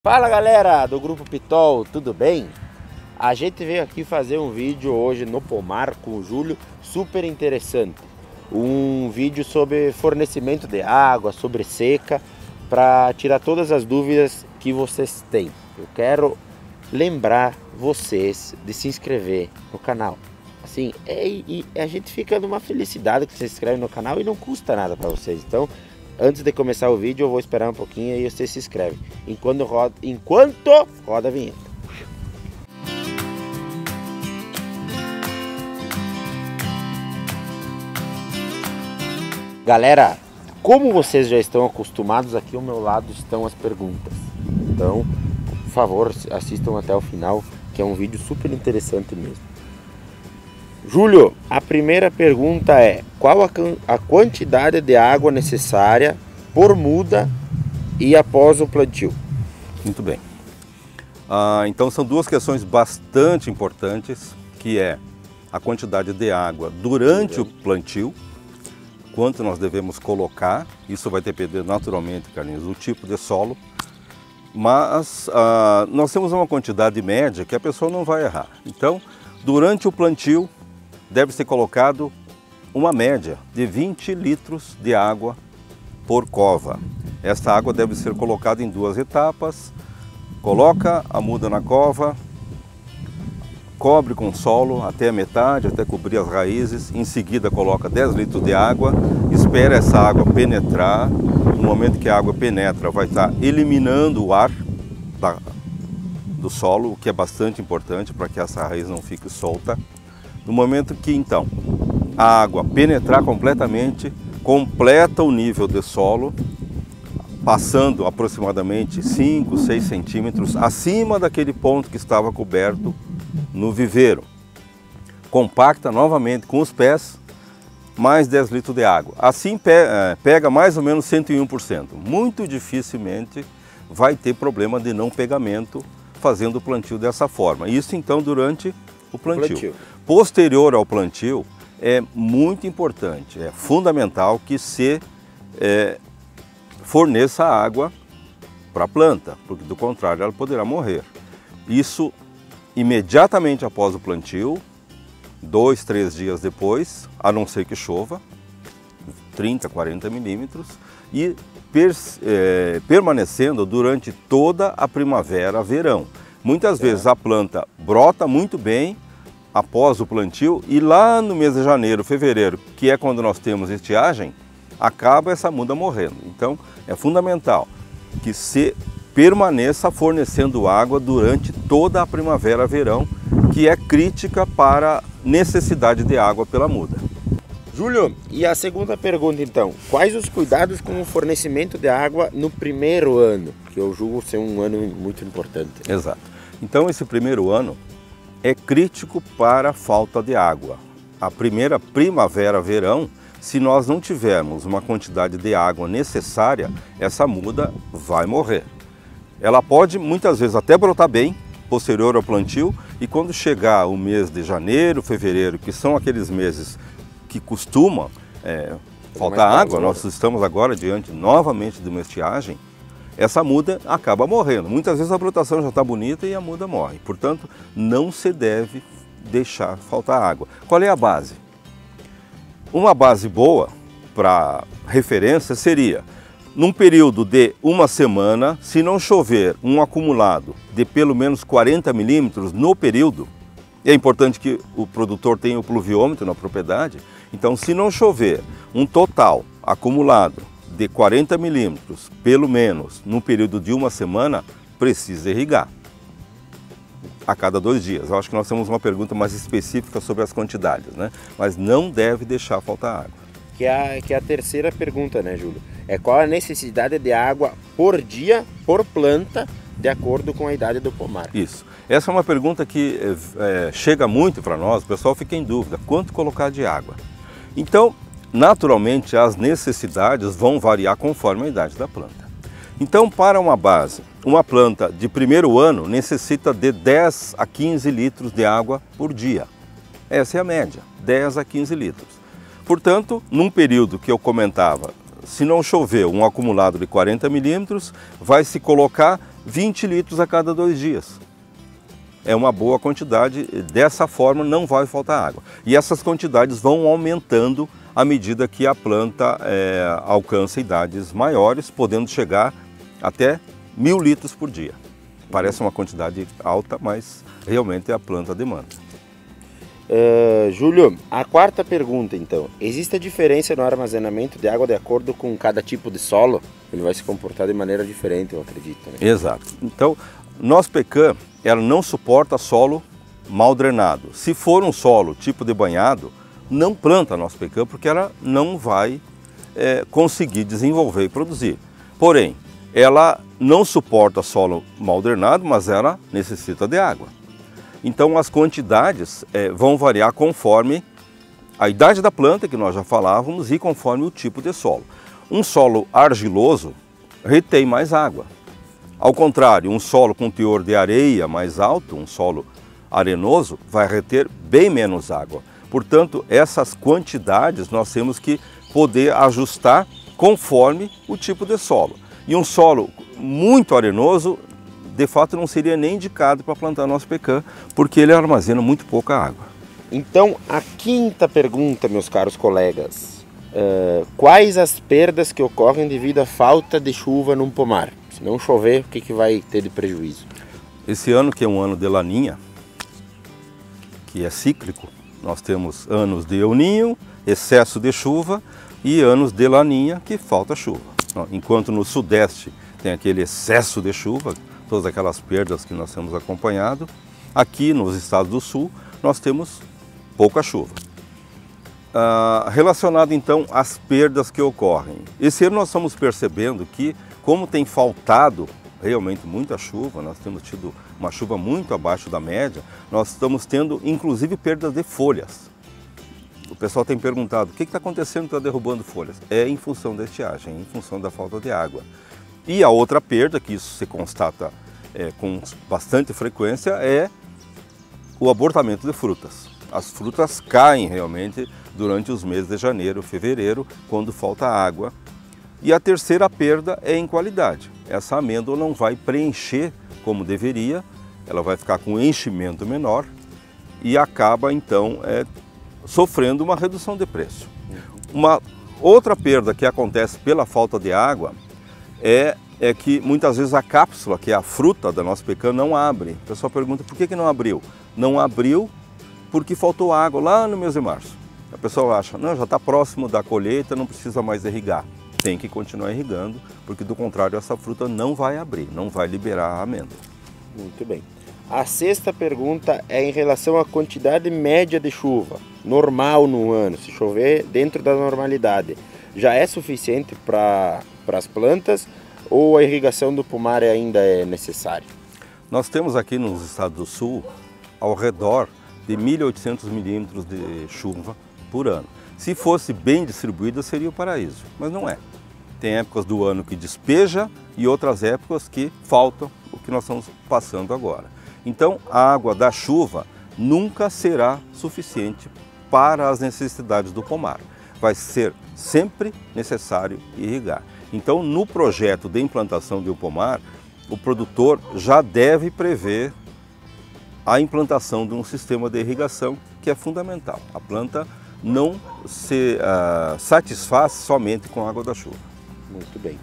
Fala galera do Grupo Pitol, tudo bem? A gente veio aqui fazer um vídeo hoje no pomar com o Júlio, super interessante. Um vídeo sobre fornecimento de água, sobre seca, para tirar todas as dúvidas que vocês têm. Eu quero lembrar vocês de se inscrever no canal. Assim, e a gente fica numa felicidade que você se inscreve no canal e não custa nada para vocês. Então, antes de começar o vídeo, eu vou esperar um pouquinho e você se inscreve. Enquanto roda a vinheta. Galera, como vocês já estão acostumados, aqui ao meu lado estão as perguntas. Então, por favor, assistam até o final, que é um vídeo super interessante mesmo. Júlio, a primeira pergunta é: qual a quantidade de água necessária por muda e após o plantio? Muito bem. Então são duas questões bastante importantes, que é a quantidade de água durante o plantio, quanto nós devemos colocar. Isso vai depender naturalmente, Carlinhos, do tipo de solo, mas nós temos uma quantidade média que a pessoa não vai errar. Então, durante o plantio, deve ser colocado uma média de 20 litros de água por cova. Esta água deve ser colocada em duas etapas. Coloca a muda na cova, cobre com solo até a metade, até cobrir as raízes. Em seguida coloca 10 litros de água, espera essa água penetrar. No momento que a água penetra, vai estar eliminando o ar do solo, o que é bastante importante para que essa raiz não fique solta. No momento que, então, a água penetrar completamente, completa o nível de solo, passando aproximadamente 5, 6 centímetros acima daquele ponto que estava coberto no viveiro. Compacta novamente com os pés, mais 10 litros de água. Assim pega mais ou menos 101%. Muito dificilmente vai ter problema de não pegamento fazendo o plantio dessa forma. Isso, então, durante o plantio. Posterior ao plantio, é muito importante, é fundamental que se forneça água para a planta, porque do contrário ela poderá morrer. Isso imediatamente após o plantio, 2, 3 dias depois, a não ser que chova, 30, 40 milímetros, e permanecendo durante toda a primavera, verão. Muitas vezes a planta brota muito bem após o plantio e lá no mês de janeiro, fevereiro, que é quando nós temos estiagem, acaba essa muda morrendo. Então é fundamental que se permaneça fornecendo água durante toda a primavera, verão, que é crítica para a necessidade de água pela muda. Júlio, e a segunda pergunta então: quais os cuidados com o fornecimento de água no primeiro ano? Que eu julgo ser um ano muito importante. Exato. Então esse primeiro ano é crítico para a falta de água. A primeira primavera, verão, se nós não tivermos uma quantidade de água necessária, essa muda vai morrer. Ela pode muitas vezes até brotar bem, posterior ao plantio, e quando chegar o mês de janeiro, fevereiro, que são aqueles meses que costumam faltar água, nós estamos agora diante novamente de uma estiagem, essa muda acaba morrendo. Muitas vezes a brotação já está bonita e a muda morre. Portanto, não se deve deixar faltar água. Qual é a base? Uma base boa para referência seria, num período de uma semana, se não chover um acumulado de pelo menos 40 milímetros no período, é importante que o produtor tenha o pluviômetro na propriedade, então se não chover um total acumulado de 40 milímetros, pelo menos, no período de uma semana, precisa irrigar a cada 2 dias. Eu acho que nós temos uma pergunta mais específica sobre as quantidades, né? Mas não deve deixar faltar água. Que é a terceira pergunta, né, Júlio? É qual a necessidade de água por dia, por planta, de acordo com a idade do pomar? Isso. Essa é uma pergunta que chega muito para nós, o pessoal fica em dúvida, quanto colocar de água? Então, naturalmente, as necessidades vão variar conforme a idade da planta. Então, para uma base, uma planta de primeiro ano necessita de 10 a 15 litros de água por dia. Essa é a média, 10 a 15 litros. Portanto, num período que eu comentava, se não chover um acumulado de 40 milímetros, vai se colocar 20 litros a cada 2 dias. É uma boa quantidade, dessa forma não vai faltar água. E essas quantidades vão aumentando à medida que a planta alcança idades maiores, podendo chegar até 1000 litros por dia. Parece uma quantidade alta, mas realmente a planta demanda. Júlio, a quarta pergunta então. Existe a diferença no armazenamento de água de acordo com cada tipo de solo? Ele vai se comportar de maneira diferente, eu acredito, né? Exato. Então, nosso pecan, ela não suporta solo mal drenado. Se for um solo tipo de banhado, não planta nosso pecan porque ela não vai conseguir desenvolver e produzir. Porém, ela não suporta solo mal drenado, mas ela necessita de água. Então as quantidades vão variar conforme a idade da planta, que nós já falávamos, e conforme o tipo de solo. Um solo argiloso retém mais água. Ao contrário, um solo com teor de areia mais alto, um solo arenoso, vai reter bem menos água. Portanto, essas quantidades nós temos que poder ajustar conforme o tipo de solo. E um solo muito arenoso, de fato, não seria nem indicado para plantar nosso pecan, porque ele armazena muito pouca água. Então, a quinta pergunta, meus caros colegas. Quais as perdas que ocorrem devido à falta de chuva num pomar? Se não chover, o que vai ter de prejuízo? Esse ano, que é um ano de laninha, que é cíclico, nós temos anos de El Niño, excesso de chuva, e anos de laninha, que falta chuva. Enquanto no sudeste tem aquele excesso de chuva, todas aquelas perdas que nós temos acompanhado, aqui nos estados do sul nós temos pouca chuva. Relacionado então às perdas que ocorrem, esse ano nós estamos percebendo que, como tem faltado realmente muita chuva, nós temos tido uma chuva muito abaixo da média, nós estamos tendo inclusive perdas de folhas. O pessoal tem perguntado, o que está acontecendo que está derrubando folhas? É em função da estiagem, em função da falta de água. E a outra perda, que isso se constata com bastante frequência, é o abortamento de frutas. As frutas caem realmente durante os meses de janeiro, fevereiro, quando falta água. E a terceira perda é em qualidade. Essa amêndoa não vai preencher como deveria, ela vai ficar com um enchimento menor e acaba então sofrendo uma redução de preço. Uma outra perda que acontece pela falta de água é que muitas vezes a cápsula, que é a fruta da nossa pecan, não abre. O pessoal pergunta por que não abriu? Não abriu porque faltou água lá no mês de março. A pessoa acha, não, já está próximo da colheita, não precisa mais irrigar. Tem que continuar irrigando, porque do contrário essa fruta não vai abrir, não vai liberar a amêndoa. Muito bem. A sexta pergunta é em relação à quantidade média de chuva, normal no ano, se chover dentro da normalidade. Já é suficiente para as plantas ou a irrigação do pomar ainda é necessária? Nós temos aqui nos estados do sul ao redor de 1.800 milímetros de chuva por ano. Se fosse bem distribuída seria o paraíso, mas não é. Tem épocas do ano que despeja e outras épocas que faltam, o que nós estamos passando agora. Então a água da chuva nunca será suficiente para as necessidades do pomar. Vai ser sempre necessário irrigar. Então no projeto de implantação de um pomar, o produtor já deve prever a implantação de um sistema de irrigação que é fundamental. A planta não se satisfaz somente com a água da chuva. Muito bem.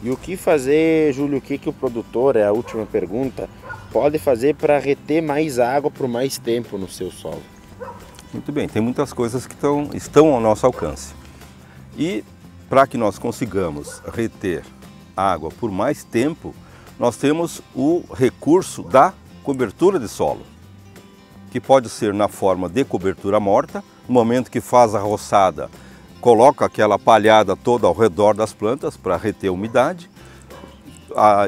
E o que fazer, Júlio, o que o produtor, é a última pergunta, pode fazer para reter mais água por mais tempo no seu solo? Muito bem, tem muitas coisas que estão ao nosso alcance. E para que nós consigamos reter água por mais tempo, nós temos o recurso da cobertura de solo, que pode ser na forma de cobertura morta. No momento que faz a roçada, coloca aquela palhada toda ao redor das plantas para reter a umidade.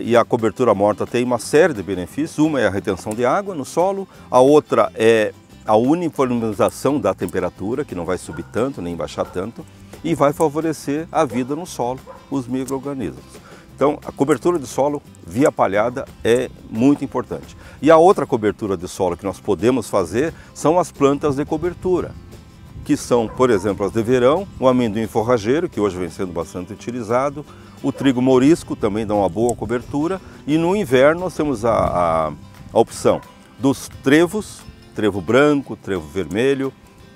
E a cobertura morta tem uma série de benefícios. Uma é a retenção de água no solo, a outra é a uniformização da temperatura, que não vai subir tanto nem baixar tanto, e vai favorecer a vida no solo, os micro-organismos. Então, a cobertura de solo via palhada é muito importante. E a outra cobertura de solo que nós podemos fazer são as plantas de cobertura, que são, por exemplo, as de verão, o amendoim forrageiro, que hoje vem sendo bastante utilizado, O trigo morisco também dá uma boa cobertura. E no inverno nós temos a opção dos trevos, trevo branco, trevo vermelho,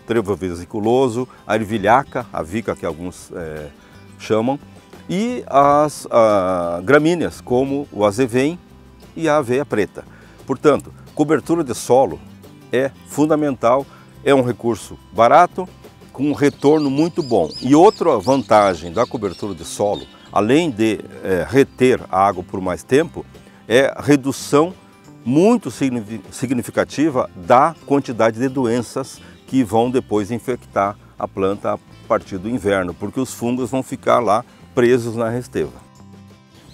trevo vesiculoso, a ervilhaca, a vica que alguns chamam, e as gramíneas como o azevém e a aveia preta. Portanto, cobertura de solo é fundamental, é um recurso barato, com um retorno muito bom. E outra vantagem da cobertura de solo, além de reter a água por mais tempo, é a redução muito significativa da quantidade de doenças que vão depois infectar a planta a partir do inverno, porque os fungos vão ficar lá presos na resteva.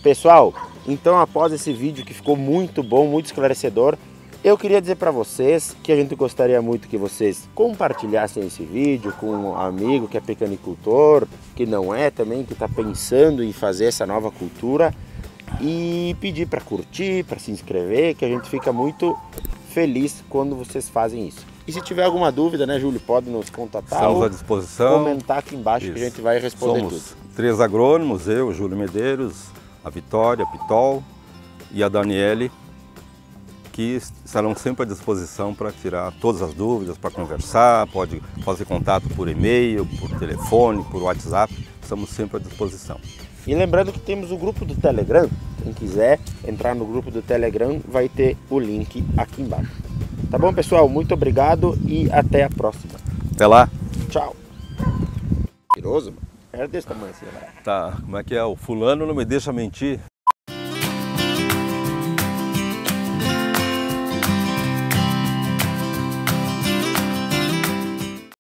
Pessoal, então após esse vídeo que ficou muito bom, muito esclarecedor, eu queria dizer para vocês que a gente gostaria muito que vocês compartilhassem esse vídeo com um amigo que é pecanicultor, que não é também, que está pensando em fazer essa nova cultura, e pedir para curtir, para se inscrever, que a gente fica muito feliz quando vocês fazem isso. E se tiver alguma dúvida, né, Júlio, pode nos contatar. Estamos à disposição. Comentar aqui embaixo. Isso. Que a gente vai responder tudo. Somos 3 agrônomos, eu, Júlio Medeiros, a Vitória, a Pitol e a Daniele, que estarão sempre à disposição para tirar todas as dúvidas, para conversar, pode fazer contato por e-mail, por telefone, por WhatsApp, estamos sempre à disposição. E lembrando que temos o grupo do Telegram, quem quiser entrar no grupo do Telegram vai ter o link aqui embaixo. Tá bom, pessoal? Muito obrigado e até a próxima. Até lá. Tchau. Cheiroso, mano. Era desse tamanho assim, né? Tá, como é que é? O fulano não me deixa mentir.